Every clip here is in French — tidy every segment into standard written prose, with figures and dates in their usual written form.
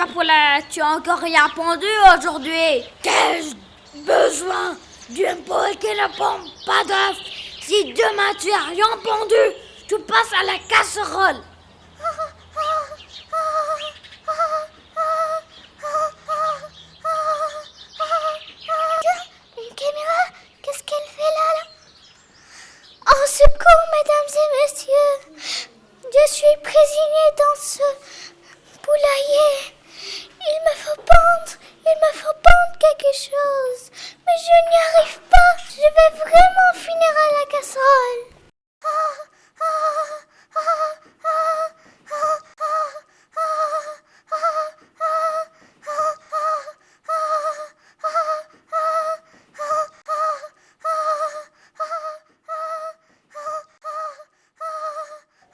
ma poulette, tu as encore rien pondu aujourd'hui. Qu'ai-je besoin d'une poule qui ne pond pas d'œufs? Si demain tu as rien pondu, tu passes à la casserole. Une caméra? Qu'est-ce qu'elle fait là? Au secours, mesdames et messieurs. Je suis prisonnier dans ce poulailler. Il me faut pendre quelque chose. Mais je n'y arrive pas. Je vais vraiment finir à la casserole.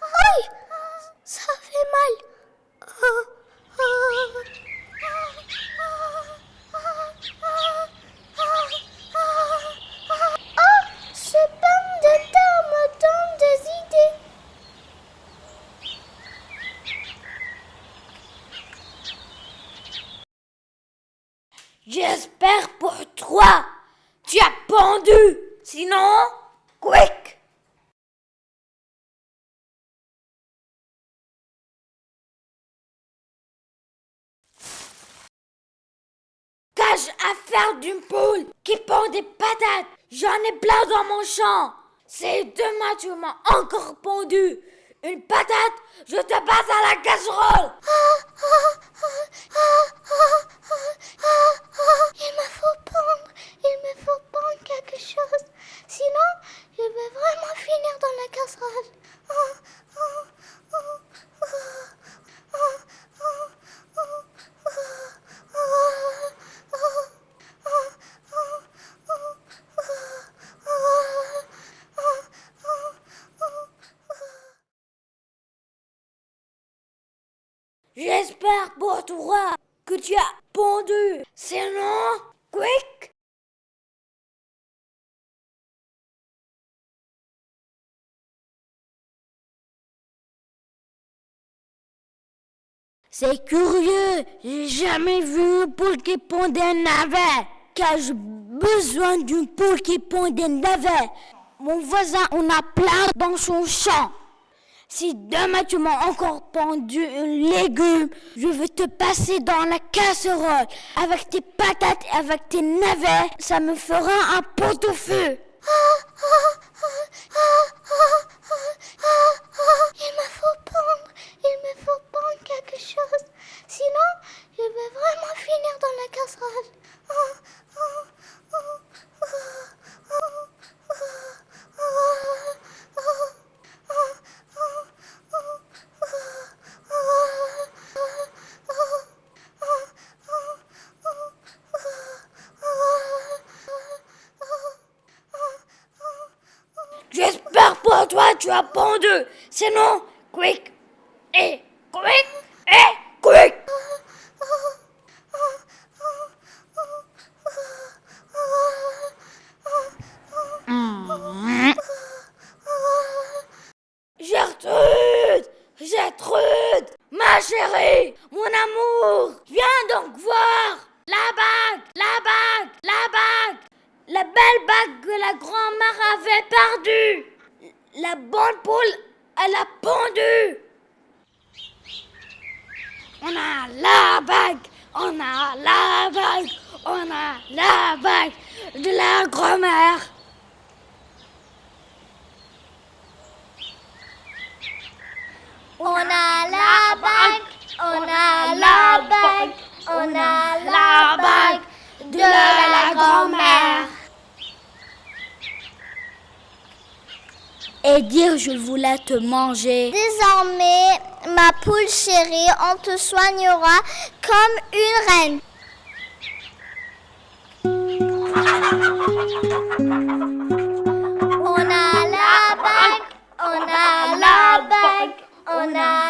Aïe! Ça fait mal. Ce pomme de terre me donne des idées. J'espère pour toi, tu as pondu. Sinon, quick. Qu'ai-je à faire d'une poule qui pond des patates? J'en ai plein dans mon champ. Si demain tu m'as encore pondu une patate, je te passe à la casserole. Il me faut pendre quelque chose. Sinon, je vais vraiment finir dans la casserole. J'espère pour toi que tu as pondu. Sinon, quick. C'est curieux, j'ai jamais vu une poule qui pondait un navet. Qu'ai-je besoin d'une poule qui pondait un navet? Mon voisin en a plein dans son champ. Si demain tu m'as encore pondu un légume, je vais te passer dans la casserole. Avec tes patates et avec tes navets, ça me fera un pot-au-feu. Il me faut pendre quelque chose. Sinon, je vais vraiment finir dans la casserole. J'espère pour toi tu as pondu. Sinon, quick et quick et quick. Gertrude, ma chérie, mon amour, viens donc voir la bague, la belle bague que la grand-mère avait perdue. La bonne poule, elle a pondu. On a la bague de la grand-mère. On a la bague de la grand-mère. Et dire je voulais te manger. Désormais, ma poule chérie, on te soignera comme une reine. On a la bague, on a